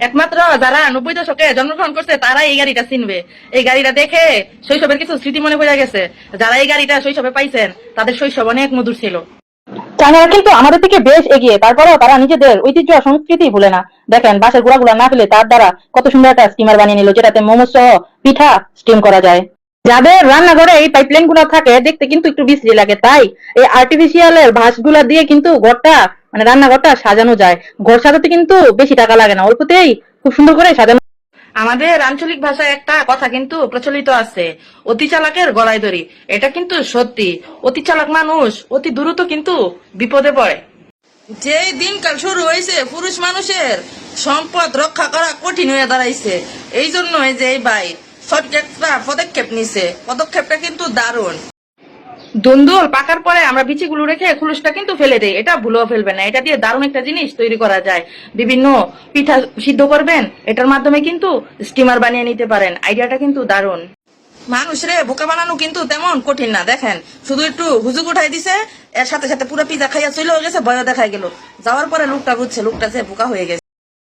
একমাত্র যারা 90 দশকে জন্মগ্রহণ করছে তারা এই গাড়িটা চিনবে। এই গাড়িটা দেখে শৈশবের কিছু স্মৃতি মনে পড়ে গেছে। যারা এই গাড়িটা শৈশবে পাইছেন তাদের শৈশব অনেক মধুর ছিল। চায়নারা কিন্তু আমাদের থেকে বেশ এগিয়ে, তারপরেও তারা নিজেদের ঐতিহ্য আর সংস্কৃতি ভুলে না। দেখেন বাঁশের গুঁড়াগুলা না ফেলে তার দ্বারা কত সুন্দর একটা স্টিমার বানিয়ে নিল, যেটাতে মোমো সহ পিঠা স্টিম করা যায়। যাদের রান্নাঘরে এই পাইপলাইন গুলা থাকে দেখতে কিন্তু একটু বিশ্রী লাগে, তাই এই আর্টিফিশিয়াল এর ভাঁজগুলা দিয়ে কিন্তু ঘরটা মানে রান্নাঘরটা সাজানো যায়। ঘর সাজাতে কিন্তু বেশি টাকা লাগে না, অল্পতেই খুব সুন্দর করে সাজানো। আমাদের আঞ্চলিক ভাষায় একটা কথা কিন্তু প্রচলিত আছে, অতি চালাকের গলায় দড়ি। এটা কিন্তু সত্যি। অতি চালাক মানুষ অতি দ্রুত কিন্তু বিপদে পড়ে। যেই দিনকাল শুরু হয়েছে পুরুষ মানুষের সম্পদ রক্ষা করা কঠিন হয়ে দাঁড়াইছে। এই জন্য এই যে এই ভাই সরকারটা পদক্ষেপ নিছে, পদক্ষেপটা কিন্তু দারুণ। দুন্দুল পাকার পরে আমরা বিচিগুলো রেখে খুলুসটা কিন্তু ফেলে দেই, এটা ভুলেও ফেলবেন না। এটা দিয়ে দারুণ একটা জিনিস তৈরি করা যায়। বিভিন্ন পিঠা সিদ্ধ করবেন, এটার মাধ্যমে কিন্তু স্টিমার বানিয়ে নিতে পারেন। আইডিয়াটা কিন্তু দারুণ। মানুষ রে বোকা বানানো কিন্তু তেমন কঠিন না। দেখেন শুধু একটু হুজুক উঠাই দিছে, এর সাথে সাথে পুরো পিজা খাইয়া চলেও গেছে, ভয় দেখাই গেল। যাওয়ার পরে লোকটা বুঝছে লোকটা যে বোকা হয়ে গেছে।